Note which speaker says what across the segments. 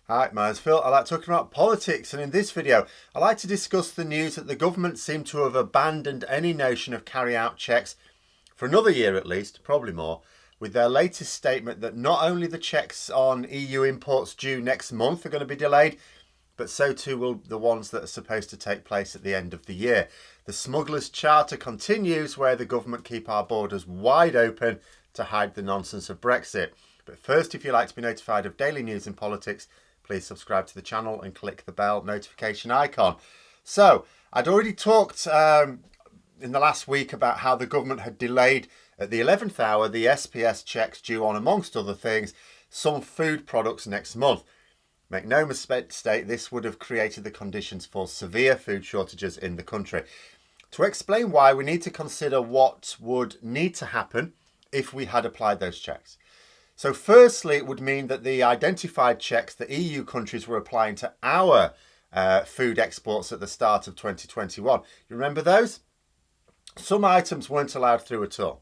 Speaker 1: Hi, my name's Phil. I like talking about politics, and in this video I like to discuss the news that the government seem to have abandoned any notion of carry-out checks for another year at least, probably more, with their latest statement that not only the checks on EU imports due next month are going to be delayed, but so too will the ones that are supposed to take place at the end of the year. The smuggler's charter continues, where the government keep our borders wide open to hide the nonsense of Brexit. But first, if you'd like to be notified of daily news in politics, please subscribe to the channel and click the bell notification icon. So, I'd already talked in the last week about how the government had delayed at the 11th hour the SPS checks due on, amongst other things, some food products next month. Make no mistake, this would have created the conditions for severe food shortages in the country. To explain why, we need to consider what would need to happen if we had applied those checks. So firstly, it would mean that the identified checks that EU countries were applying to our food exports at the start of 2021, you remember those? Some items weren't allowed through at all.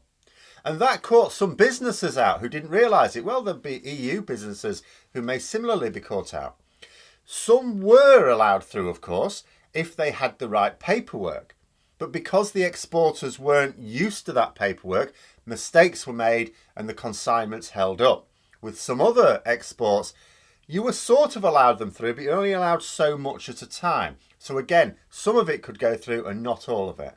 Speaker 1: And that caught some businesses out who didn't realise it. Well, there'd be EU businesses who may similarly be caught out. Some were allowed through, of course, if they had the right paperwork. But because the exporters weren't used to that paperwork, mistakes were made and the consignments held up. With some other exports, you were sort of allowed them through, but you're only allowed so much at a time. So again, some of it could go through and not all of it.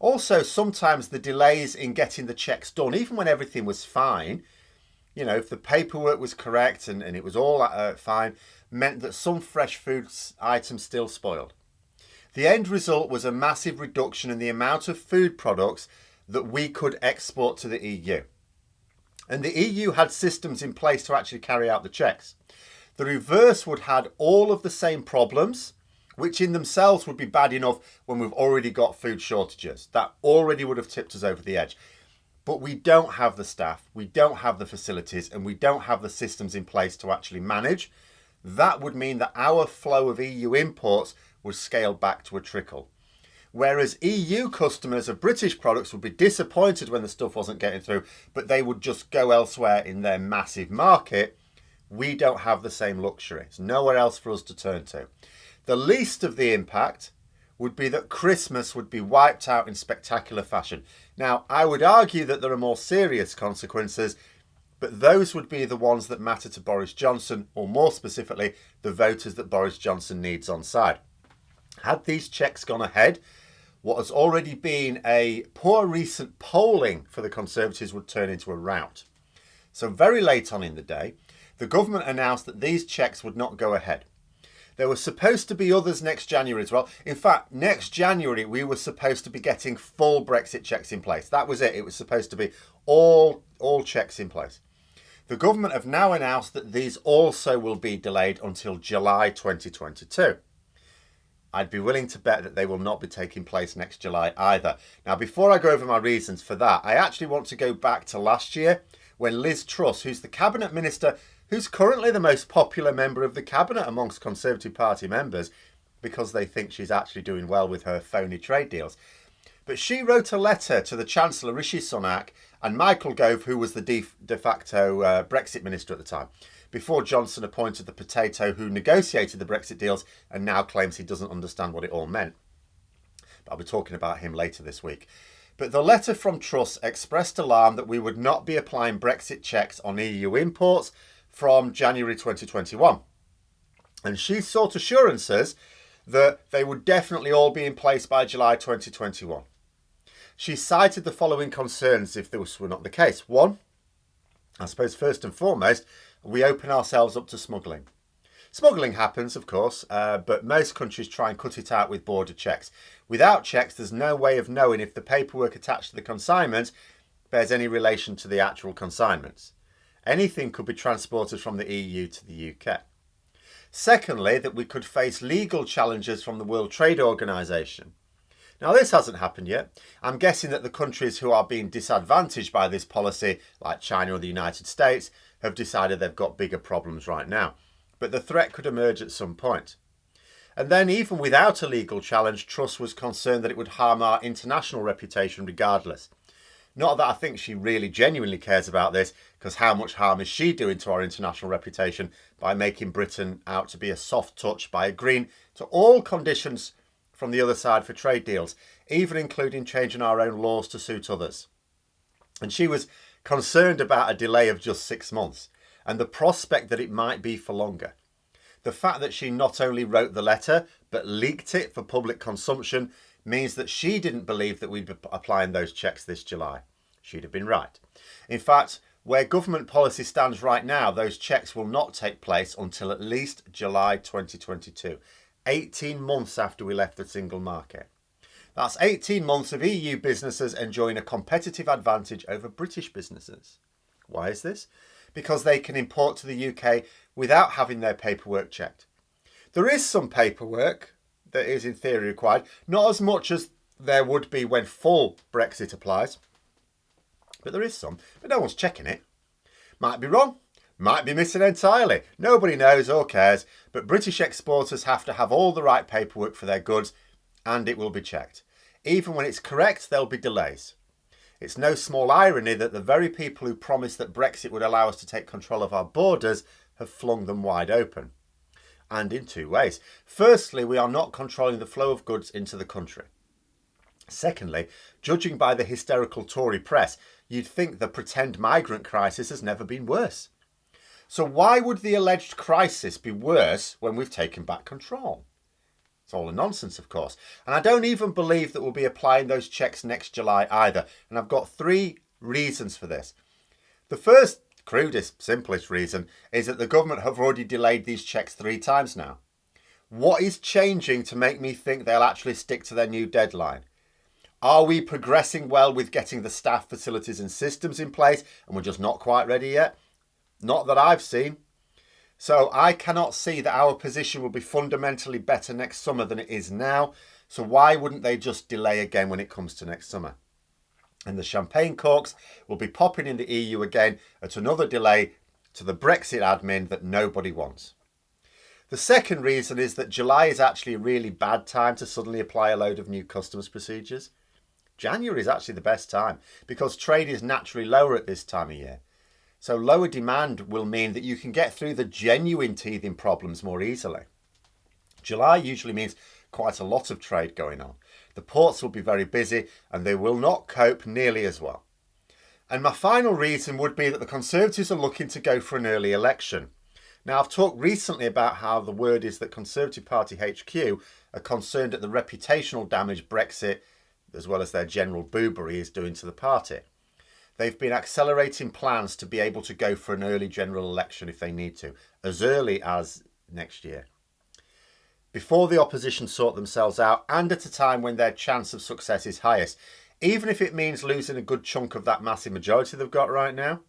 Speaker 1: Also, sometimes the delays in getting the checks done, even when everything was fine, you know, if the paperwork was correct and it was all fine, meant that some fresh food items still spoiled. The end result was a massive reduction in the amount of food products that we could export to the EU. And the EU had systems in place to actually carry out the checks. The reverse would have had all of the same problems, which in themselves would be bad enough when we've already got food shortages. That already would have tipped us over the edge. But we don't have the staff, we don't have the facilities, and we don't have the systems in place to actually manage. That would mean that our flow of EU imports would scale back to a trickle. Whereas EU customers of British products would be disappointed when the stuff wasn't getting through, but they would just go elsewhere in their massive market. We don't have the same luxury. There's nowhere else for us to turn to. The least of the impact would be that Christmas would be wiped out in spectacular fashion. Now, I would argue that there are more serious consequences, but those would be the ones that matter to Boris Johnson, or more specifically, the voters that Boris Johnson needs on side. Had these checks gone ahead, what has already been a poor recent polling for the Conservatives would turn into a rout. So very late on in the day, the government announced that these checks would not go ahead. There were supposed to be others next January as well. In fact, next January, we were supposed to be getting full Brexit checks in place. That was it. It was supposed to be all checks in place. The government have now announced that these also will be delayed until July 2022. I'd be willing to bet that they will not be taking place next July either. Now, before I go over my reasons for that, I actually want to go back to last year when Liz Truss, who's the cabinet minister, who's currently the most popular member of the cabinet amongst Conservative Party members because they think she's actually doing well with her phony trade deals. But she wrote a letter to the Chancellor Rishi Sunak and Michael Gove, who was the de facto Brexit minister at the time, before Johnson appointed the potato who negotiated the Brexit deals and now claims he doesn't understand what it all meant. But I'll be talking about him later this week. But the letter from Truss expressed alarm that we would not be applying Brexit checks on EU imports from January 2021. And she sought assurances that they would definitely all be in place by July 2021. She cited the following concerns if this were not the case. One, I suppose first and foremost, we open ourselves up to smuggling. Smuggling happens, of course, but most countries try and cut it out with border checks. Without checks, there's no way of knowing if the paperwork attached to the consignment bears any relation to the actual consignments. Anything could be transported from the EU to the UK. Secondly, that we could face legal challenges from the World Trade Organization. Now, this hasn't happened yet. I'm guessing that the countries who are being disadvantaged by this policy, like China or the United States, have decided they've got bigger problems right now. But the threat could emerge at some point. And then, even without a legal challenge, Truss was concerned that it would harm our international reputation regardless. Not that I think she really genuinely cares about this, because how much harm is she doing to our international reputation by making Britain out to be a soft touch by agreeing to all conditions from the other side for trade deals, even including changing our own laws to suit others. And she was concerned about a delay of just 6 months and the prospect that it might be for longer. The fact that she not only wrote the letter but leaked it for public consumption means that she didn't believe that we'd be applying those checks this July. She'd have been right. In fact, where government policy stands right now, those checks will not take place until at least July 2022, 18 months after we left the single market. That's 18 months of EU businesses enjoying a competitive advantage over British businesses. Why is this? Because they can import to the UK without having their paperwork checked. There is some paperwork that is in theory required, not as much as there would be when full Brexit applies, but there is some, but no one's checking it. Might be wrong, might be missing entirely. Nobody knows or cares, but British exporters have to have all the right paperwork for their goods, and it will be checked. Even when it's correct, there'll be delays. It's no small irony that the very people who promised that Brexit would allow us to take control of our borders have flung them wide open. And in two ways. Firstly, we are not controlling the flow of goods into the country. Secondly, judging by the hysterical Tory press, you'd think the pretend migrant crisis has never been worse. So why would the alleged crisis be worse when we've taken back control? It's all a nonsense, of course. And I don't even believe that we'll be applying those checks next July either. And I've got 3 reasons for this. The first, crudest, simplest reason is that the government have already delayed these checks 3 times now. What is changing to make me think they'll actually stick to their new deadline? Are we progressing well with getting the staff, facilities and systems in place and we're just not quite ready yet? Not that I've seen. So I cannot see that our position will be fundamentally better next summer than it is now. So why wouldn't they just delay again when it comes to next summer? And the champagne corks will be popping in the EU again at another delay to the Brexit admin that nobody wants. The second reason is that July is actually a really bad time to suddenly apply a load of new customs procedures. January is actually the best time because trade is naturally lower at this time of year. So lower demand will mean that you can get through the genuine teething problems more easily. July usually means quite a lot of trade going on. The ports will be very busy and they will not cope nearly as well. And my final reason would be that the Conservatives are looking to go for an early election. Now, I've talked recently about how the word is that Conservative Party HQ are concerned at the reputational damage Brexit, as well as their general boobery, is doing to the party. They've been accelerating plans to be able to go for an early general election if they need to, as early as next year. Before the opposition sort themselves out and at a time when their chance of success is highest, even if it means losing a good chunk of that massive majority they've got right now.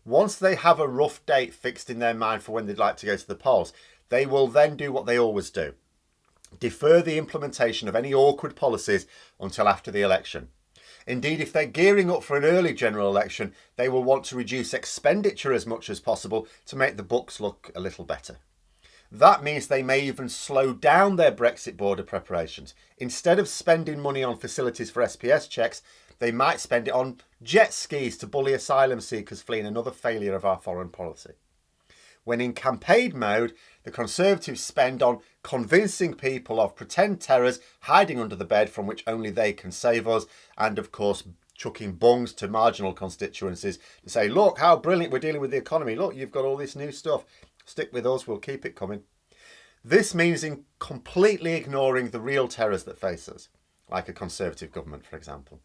Speaker 1: Once they have a rough date fixed in their mind for when they'd like to go to the polls, they will then do what they always do. Defer the implementation of any awkward policies until after the election. Indeed, if they're gearing up for an early general election, they will want to reduce expenditure as much as possible to make the books look a little better. That means they may even slow down their Brexit border preparations. Instead of spending money on facilities for SPS checks, they might spend it on jet skis to bully asylum seekers fleeing another failure of our foreign policy. When in campaign mode, the Conservatives spend on convincing people of pretend terrors hiding under the bed from which only they can save us, and of course chucking bungs to marginal constituencies to say, look how brilliant we're dealing with the economy, look, you've got all this new stuff, stick with us, we'll keep it coming. This means in completely ignoring the real terrors that face us, like a Conservative government, for example.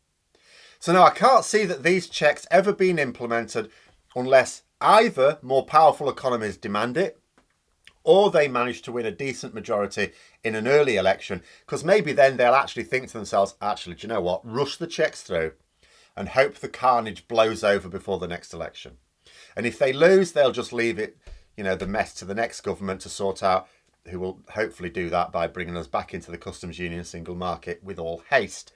Speaker 1: So now I can't see that these checks ever been implemented unless either more powerful economies demand it, or they manage to win a decent majority in an early election, because maybe then they'll actually think to themselves, actually, do you know what, rush the checks through and hope the carnage blows over before the next election. And if they lose, they'll just leave it, the mess to the next government to sort out, who will hopefully do that by bringing us back into the customs union single market with all haste.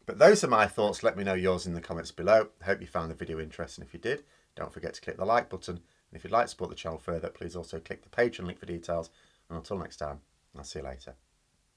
Speaker 1: But those are my thoughts. Let me know yours in the comments below. I hope you found the video interesting. If you did, don't forget to click the like button. And if you'd like to support the channel further, please also click the Patreon link for details. And until next time, I'll see you later.